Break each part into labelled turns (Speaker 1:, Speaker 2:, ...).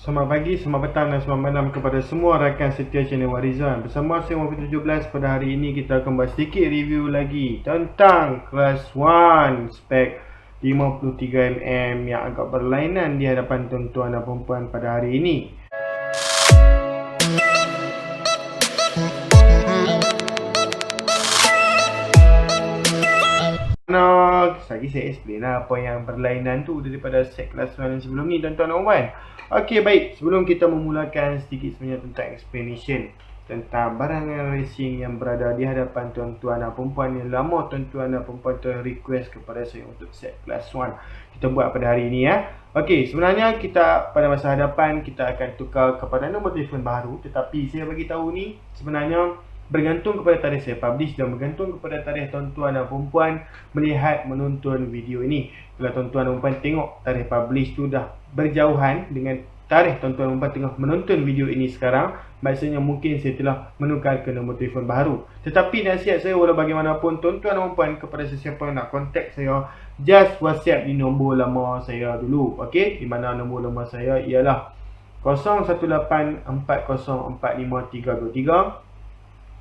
Speaker 1: Selamat pagi, selamat petang dan selamat malam kepada semua rakan setia channel Warizan. Bersama saya Muhammad 17, pada hari ini kita akan buat sedikit review lagi tentang Class 1 spek 53mm yang agak berlainan di hadapan tuan-tuan dan perempuan pada hari ini. Lagi saya explain lah apa yang berlainan tu daripada set Class 1 yang sebelum ni, tuan-tuan dan puan. Okey, baik, sebelum kita memulakan sedikit sebenarnya tentang explanation tentang barangan racing yang berada di hadapan tuan-tuan dan perempuan yang lama tuan-tuan dan perempuan telah request kepada saya untuk set Class 1 kita buat pada hari ini ya. Okey, sebenarnya kita pada masa hadapan kita akan tukar kepada nombor telefon baru, tetapi saya bagi tahu ni sebenarnya bergantung kepada tarikh saya publish dan bergantung kepada tarikh tuan-tuan dan perempuan melihat menonton video ini. Kalau tuan-tuan dan perempuan tengok tarikh publish tu dah berjauhan dengan tarikh tuan-tuan dan perempuan tengah menonton video ini sekarang, maksudnya mungkin saya telah menukar ke nombor telefon baru. Tetapi nasihat saya walau bagaimanapun tuan-tuan dan perempuan, kepada sesiapa yang nak contact saya, just WhatsApp di nombor lama saya dulu. Okey, di mana nombor lama saya ialah 0184045323.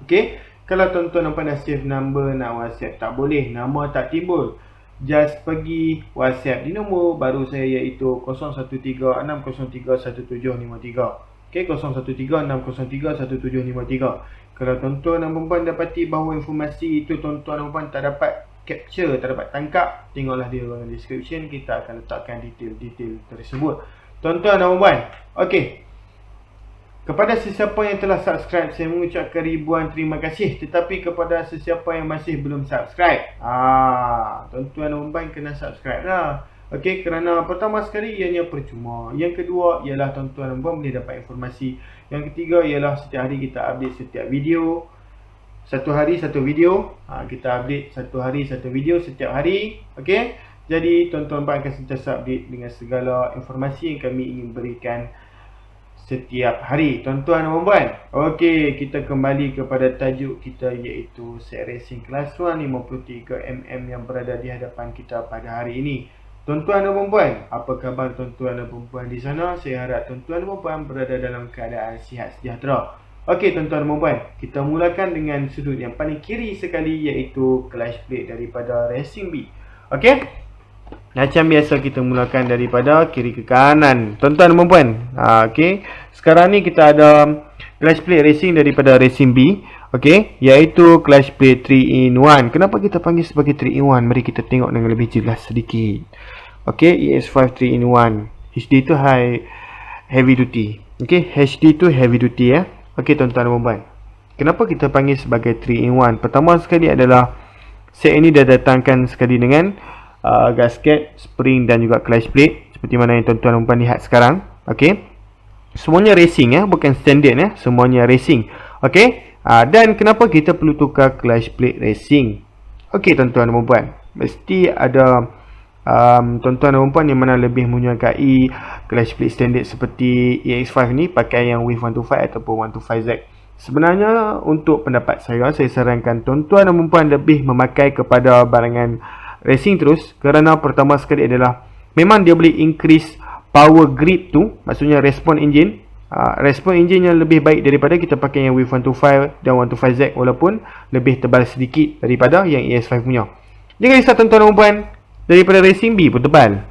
Speaker 1: Okey, kalau tuan-tuan nampak dah save number nak WhatsApp tak boleh, nama tak timbul, just pergi WhatsApp di nombor baru saya iaitu 0136031753. Okey, 0136031753. Kalau tuan-tuan dan perempuan dapati bahawa informasi itu tuan-tuan dan perempuan tak dapat capture, tak dapat tangkap, tengoklah di ruangan description, kita akan letakkan detail-detail tersebut. Tuan-tuan dan perempuan, okey, kepada sesiapa yang telah subscribe, saya mengucapkan ribuan terima kasih. Tetapi kepada sesiapa yang masih belum subscribe, tuan-tuan dan perempuan kena subscribe lah. Okey, kerana pertama sekali ianya percuma. Yang kedua ialah tuan-tuan dan perempuan boleh dapat informasi. Yang ketiga ialah setiap hari kita update setiap video. Satu hari satu video. Kita update satu hari satu video setiap hari. Okey, jadi tuan-tuan dan perempuan akan sentiasa update dengan segala informasi yang kami ingin berikan setiap hari, tuan-tuan dan perempuan. Okey, kita kembali kepada tajuk kita iaitu set racing Class 1 53mm yang berada di hadapan kita pada hari ini. Tuan-tuan dan perempuan, apa khabar tuan-tuan dan perempuan di sana? Saya harap tuan-tuan dan perempuan berada dalam keadaan sihat sejahtera. Okey tuan-tuan dan perempuan, kita mulakan dengan sudut yang paling kiri sekali iaitu clutch plate daripada Racing B. Okey, macam biasa kita mulakan daripada kiri ke kanan, tuan-tuan dan perempuan. Okey, sekarang ni kita ada clutch plate racing daripada Racing B. Okey, iaitu clutch plate 3 in 1. Kenapa kita panggil sebagai 3 in 1? Mari kita tengok dengan lebih jelas sedikit. Okey, ES5 3 in 1. HD tu heavy duty. Okey, HD tu heavy duty ya. Okey tuan-tuan dan perempuan, kenapa kita panggil sebagai 3 in 1? Pertama sekali adalah set ini dah datangkan sekali dengan gasket, spring dan juga clutch plate seperti mana yang tuan-tuan dan perempuan lihat sekarang. Okey, semuanya racing ya, bukan standard ya, semuanya racing. Okey, dan kenapa kita perlu tukar clutch plate racing? Okey tuan-tuan dan perempuan, mesti ada tuan-tuan dan perempuan yang mana lebih menyukai clutch plate standard seperti EX5 ni pakai yang Wave 125 ataupun 125Z. Sebenarnya untuk pendapat saya sarankan tuan-tuan dan perempuan lebih memakai kepada barangan racing terus, kerana pertama sekali adalah memang dia boleh increase power grip tu, maksudnya respon engine. Respon engine yang lebih baik daripada kita pakai yang Wave 125 dan 125Z, walaupun lebih tebal sedikit daripada yang ES5 punya. Jangan risau tuan-tuan dan perempuan, daripada Racing B pun tebal.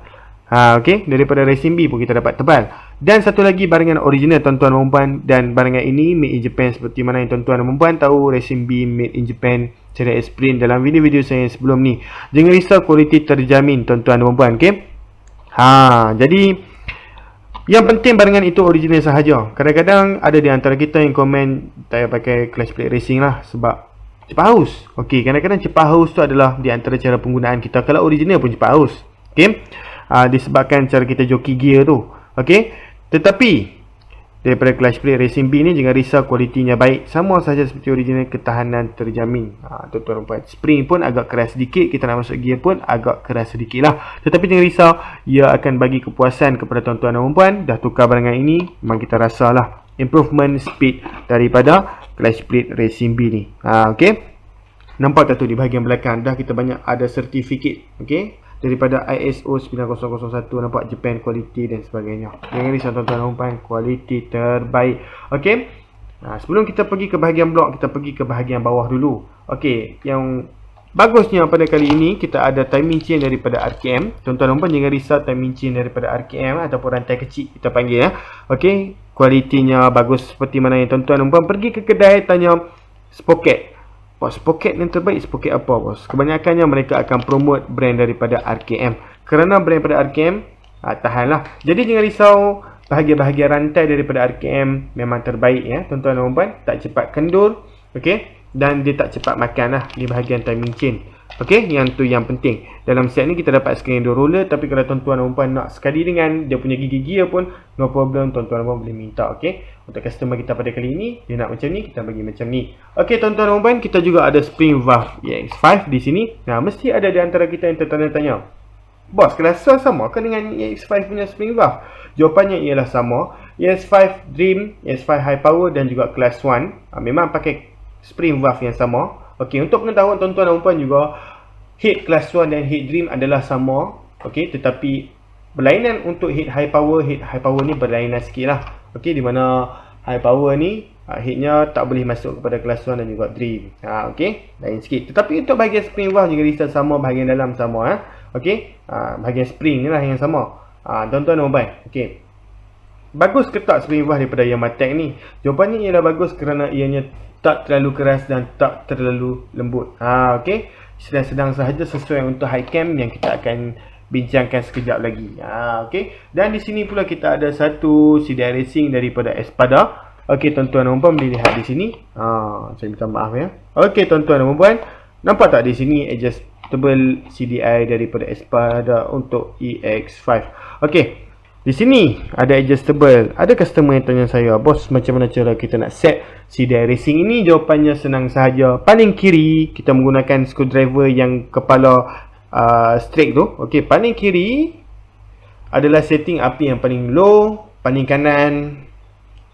Speaker 1: Okey, daripada Racing B pun kita dapat tebal. Dan satu lagi barangan original tuan-tuan dan perempuan, dan barangan ini made in Japan seperti mana yang tuan-tuan dan perempuan tahu. Racing B made in Japan, saya dah explain dalam video-video saya sebelum ni. Jangan risau, kualiti terjamin tuan-tuan dan perempuan. Okey, jadi yang penting barangan itu original sahaja. Kadang-kadang ada di antara kita yang komen tak pakai clutch plate racing lah sebab cepat haus. Okey, kadang-kadang cepat haus tu adalah di antara cara penggunaan kita. Kalau original pun cepat haus. Okey, disebabkan cara kita joki gear tu. Okey, tetapi daripada clutch plate Racing B ni jangan risau, kualitinya baik, sama saja seperti original, ketahanan terjamin. Tuan-tuan dan puan, spring pun agak keras sedikit, kita nak masuk gear pun agak keras sedikit lah. Tetapi jangan risau, ia akan bagi kepuasan kepada tuan-tuan dan puan. Dah tukar barangan ini, memang kita rasalah improvement speed daripada clutch plate Racing B ni. Okey, nampak tak tu di bahagian belakang dah kita banyak ada sertifikat. Okey, daripada ISO 9001, nampak Japan quality dan sebagainya. Jangan risau tuan-tuan dan puan, quality terbaik. Okey. Sebelum kita pergi ke bahagian blok, kita pergi ke bahagian bawah dulu. Okey, yang bagusnya pada kali ini kita ada timing chain daripada RKM. Tuan-tuan dan puan jangan risau timing chain daripada RKM ataupun rantai kecil kita panggil Okey, kualitinya bagus seperti mana yang tuan-tuan dan puan pergi ke kedai tanya sprocket. Bos, sprocket yang terbaik sprocket apa bos? Kebanyakannya mereka akan promote brand daripada RKM. Kerana brand daripada RKM tahanlah. Jadi jangan risau, bahagian-bahagian rantai daripada RKM memang terbaik tuan-tuan dan puan, tak cepat kendur, okey, dan dia tak cepat makan lah di bahagian timing chain. Okey, yang tu yang penting. Dalam set ni kita dapat screen door roller, tapi kalau tuan-tuan dan puan nak sekali dengan dia punya gigi-gigi pun no problem, tuan-tuan dan puan boleh minta. Okey, untuk customer kita pada kali ini dia nak macam ni, kita bagi macam ni. Okey tuan-tuan dan puan, kita juga ada spring valve EX5 di sini. Nah, mesti ada di antara kita yang tertanya-tanya, bos, kelasa sama ke dengan EX5 punya spring valve? Jawapannya ialah sama. EX5 Dream, EX5 High Power dan juga Class 1 memang pakai spring valve yang sama. Okey, untuk pengetahuan tuan-tuan dan puan juga, head Class 1 dan head Dream adalah sama. Okey, tetapi berlainan untuk head High Power ni berlainan sikit lah. Okey, di mana High Power ni headnya tak boleh masuk kepada Class 1 dan juga Dream. Okey, lain sikit. Tetapi untuk bahagian spring valve juga risau sama, bahagian dalam sama. Okey, bahagian spring ni lah yang sama. Tuan-tuan dan puan, okey, bagus ke tak spring valve daripada Yamatech ni? Jawapannya ialah bagus kerana ianya tak terlalu keras dan tak terlalu lembut. Okey, sedang-sedang sahaja sesuai untuk high cam yang kita akan bincangkan sekejap lagi. Okey, dan di sini pula kita ada satu CDI Racing daripada Espada. Okey, tuan-tuan dan puan boleh lihat di sini. Saya minta maaf Okey, tuan-tuan dan puan, nampak tak di sini adjustable CDI daripada Espada untuk EX5. Okey, di sini ada adjustable. Ada customer yang tanya saya, bos, macam mana cara kita nak set CDI Racing ini? Jawapannya senang sahaja. Paling kiri kita menggunakan screwdriver yang kepala straight tu. Okey, paling kiri adalah setting api yang paling low, paling kanan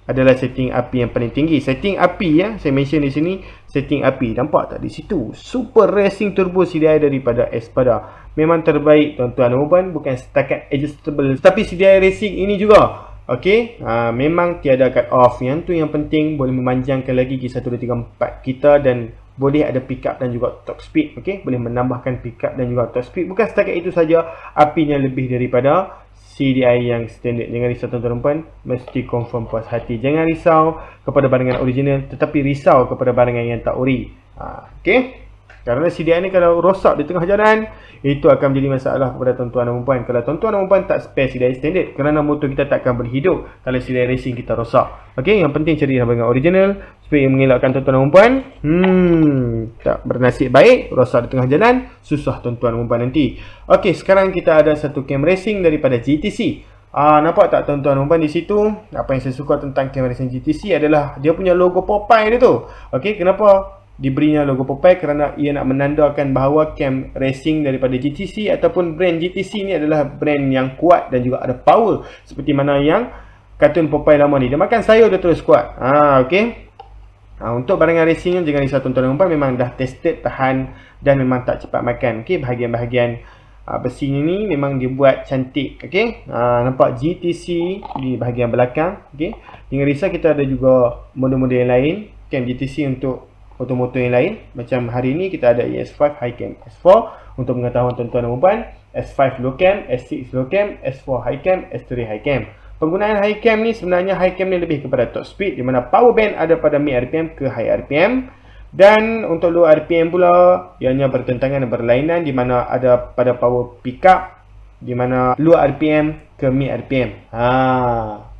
Speaker 1: adalah setting api yang paling tinggi. Setting api saya mention di sini, setting api. Nampak tak di situ? Super Racing Turbo CDI daripada Espada. Memang terbaik tuan-tuan dan puan, bukan setakat adjustable, tapi CDI Racing ini juga. Okey, memang tiada cut off. Yang tu yang penting, boleh memanjangkan lagi G1, 2, 3, 4 kita dan boleh ada pickup dan juga top speed. Okey, boleh menambahkan pickup dan juga top speed. Bukan setakat itu saja, apinya lebih daripada CDI yang standard. Jangan risau tuan-tuan dan puan, mesti confirm puas hati. Jangan risau kepada barangan original, tetapi risau kepada barangan yang tak ori. Okey, kerana CDI ni kalau rosak di tengah jalan, itu akan menjadi masalah kepada tuan-tuan dan puan. Kalau tuan-tuan dan puan tak spare CDI standard, kerana motor kita tak akan berhidup kalau CDI Racing kita rosak. Okey, yang penting cari barangan original supaya mengelakkan tuan-tuan dan puan tak bernasib baik, rosak di tengah jalan, susah tuan-tuan dan puan nanti. Okey, sekarang kita ada satu cam racing daripada GTC. Nampak tak tuan-tuan dan puan di situ? Apa yang saya suka tentang cam racing GTC adalah dia punya logo Popeye dia tu. Okey, kenapa diberinya logo Popeye? Kerana ia nak menandakan bahawa cam racing daripada GTC ataupun brand GTC ni adalah brand yang kuat dan juga ada power, seperti mana yang kartun Popeye lama ni. Dia makan sayur dia terus kuat. Okey. Untuk barangan racing jangan risau tuan-tuan dan puan, memang dah tested, tahan dan memang tak cepat makan. Okey, bahagian-bahagian besi ni memang dibuat cantik. Okey, nampak GTC di bahagian belakang. Okey, jangan risau, kita ada juga model-model yang lain cam GTC untuk motor-motor yang lain. Macam hari ni kita ada ES5 High Cam, S4 untuk pengetahuan tuan-tuan dan puan, S5 Low Cam, S6 Low Cam, S4 High Cam, S3 High Cam. Penggunaan High Cam ni sebenarnya High Cam ni lebih kepada top speed, di mana power band ada pada mid RPM ke high RPM. Dan untuk low RPM pula, ianya bertentangan dan berlainan, di mana ada pada power pickup, di mana low RPM ke mid RPM.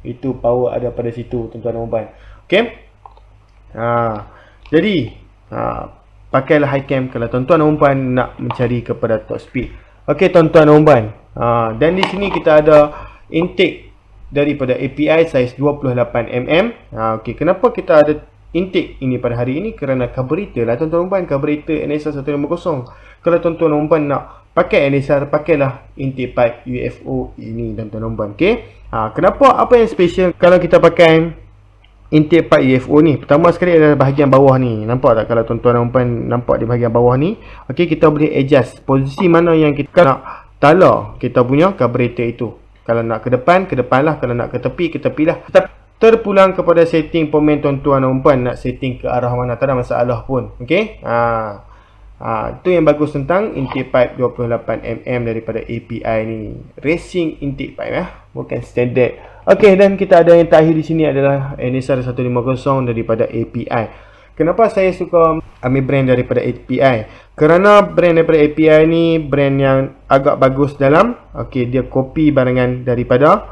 Speaker 1: Itu power ada pada situ tuan-tuan dan puan. Okey. Jadi pakailah High Cam kalau tuan-tuan dan puan nak mencari kepada top speed. Okey tuan-tuan dan puan. Dan di sini kita ada intake daripada API saiz 28mm. Okey, kenapa kita ada intake ini pada hari ini? Kerana carburetor lah tuan-tuan dan puan, carburetor NSR 150. Kalau tuan-tuan dan puan nak pakai NSR, pakailah intake pipe UFO ini tuan-tuan dan puan. Okey. Kenapa, apa yang special kalau kita pakai intake pipe UFO ni? Pertama sekali adalah bahagian bawah ni. Nampak tak kalau tuan-tuan dan puan nampak di bahagian bawah ni? Okey, kita boleh adjust posisi mana yang kita nak tala kita punya carburetor itu. Kalau nak ke depan lah, kalau nak ke tepi lah. Terpulang kepada setting pemain tuan-tuan dan puan, nak setting ke arah mana tak ada masalah pun. Okey. Itu yang bagus tentang intake pipe 28mm daripada API ni. Racing intake pipe bukan standard. Okey, dan kita ada yang terakhir di sini adalah NSR 150 daripada API. Kenapa saya suka ambil brand daripada API? Kerana brand daripada API ni brand yang agak bagus dalam dia copy barangan daripada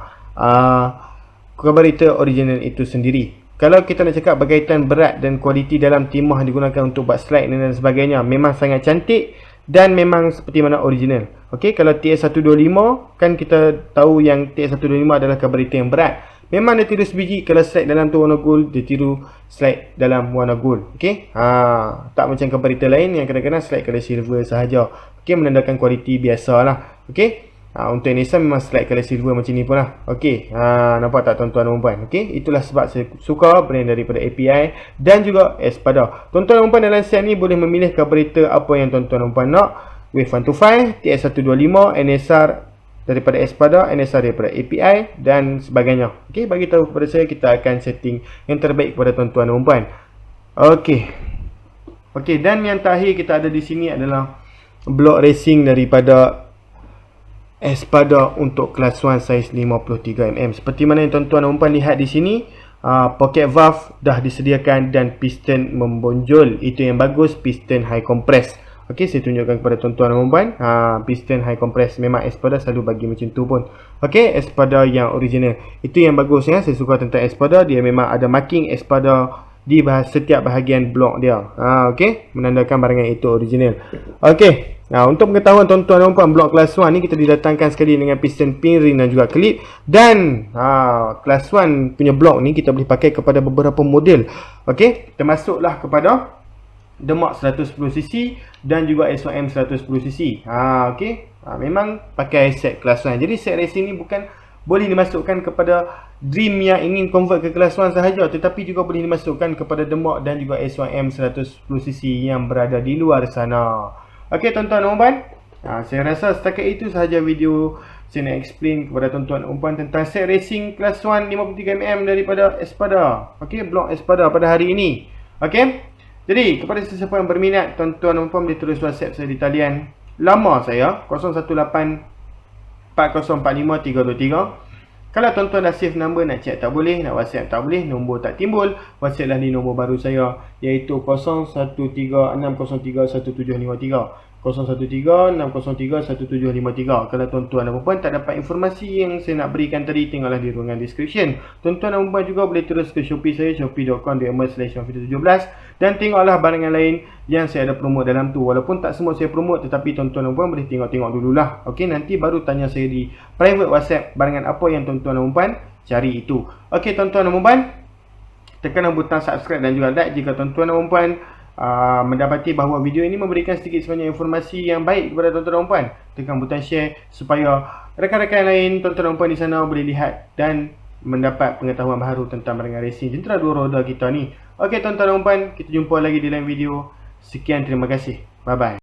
Speaker 1: carburetor original itu sendiri. Kalau kita nak cakap berkaitan berat dan kualiti dalam timah yang digunakan untuk buat slide dan sebagainya, memang sangat cantik dan memang seperti mana original. Okey, kalau TS125 kan kita tahu yang TS125 adalah carburetor yang berat. Memang dia tiru sebiji, kalau slide dalam tu warna gold, dia tiru slide dalam warna gold. Okey, tak macam carburetor lain yang kadang-kadang slide color silver sahaja. Okey, menandakan kualiti biasalah. Okey. Untuk Nissan memang slide color silver macam ni pun lah. Okey, nampak tak tuan-tuan dan puan? Okey, itulah sebab saya suka brand daripada API dan juga Espada. Tuan-tuan dan puan dalam set ni boleh memilih carburetor apa yang tuan-tuan dan puan nak. Wave 125, TS125, NSR daripada Espada, NSR daripada API dan sebagainya. Okey, bagi tahu kepada saya, kita akan setting yang terbaik kepada tuan-tuan dan puan. Okey. Okey, dan yang terakhir kita ada di sini adalah blok racing daripada Espada untuk kelas 1 saiz 53mm. Seperti mana yang tuan-tuan dan puan lihat di sini, pocket valve dah disediakan dan piston membonjol. Itu yang bagus, piston high compress. Okey, saya tunjukkan kepada tuan-tuan dan puan. Piston high compress memang Espada selalu bagi macam tu pun. Okey, Espada yang original. Itu yang bagus ya. Saya suka tentang Espada, dia memang ada marking Espada di setiap bahagian blok dia. Okey, menandakan barangan itu original. Okey. Untuk pengetahuan tuan-tuan dan puan, blok kelas 1 ni kita didatangkan sekali dengan piston pin ring dan juga klip. Dan kelas 1 punya blok ni kita boleh pakai kepada beberapa model. Okey, termasuklah kepada Demak 110cc dan juga SYM 110cc. Okey, memang pakai set kelas 1. Jadi set racing ni bukan boleh dimasukkan kepada Dream yang ingin convert ke kelas 1 sahaja, tetapi juga boleh dimasukkan kepada Demak dan juga SYM 110cc yang berada di luar sana. Okey tuan-tuan dan puan, saya rasa setakat itu sahaja video saya nak explain kepada tuan-tuan dan puan tentang set racing kelas 1 53mm daripada Espada. Okey, blok Espada pada hari ini. Okey, jadi kepada sesiapa yang berminat, tuan-tuan dan puan boleh terus WhatsApp saya di talian lama saya 018 4045 323. Kalau tuan-tuan dah save number, nak chat tak boleh, nak WhatsApp tak boleh, nombor tak timbul, WhatsApp lah di nombor baru saya, iaitu 0136031753. 0136031753. Kalau tuan-tuan dan puan tak dapat informasi yang saya nak berikan tadi, tengoklah di ruangan description. Tuan-tuan dan puan juga boleh terus ke Shopee saya, shopee.com/shopee17, dan tengoklah barangan lain yang saya ada promote dalam tu. Walaupun tak semua saya promote, tetapi tuan-tuan dan puan boleh tengok-tengok dululah. Okey, nanti baru tanya saya di private WhatsApp barangan apa yang tuan-tuan dan puan cari itu. Okey tuan-tuan dan puan, tekan butang subscribe dan juga like jika tuan-tuan dan puan mendapati bahawa video ini memberikan sedikit sebanyak informasi yang baik kepada tuan-tuan dan puan. Tekan butang share supaya rakan-rakan lain tuan-tuan dan puan di sana boleh lihat dan mendapat pengetahuan baru tentang barangan racing jentera dua roda kita ni. Okey tuan-tuan dan puan, kita jumpa lagi di lain video. Sekian, terima kasih. Bye bye.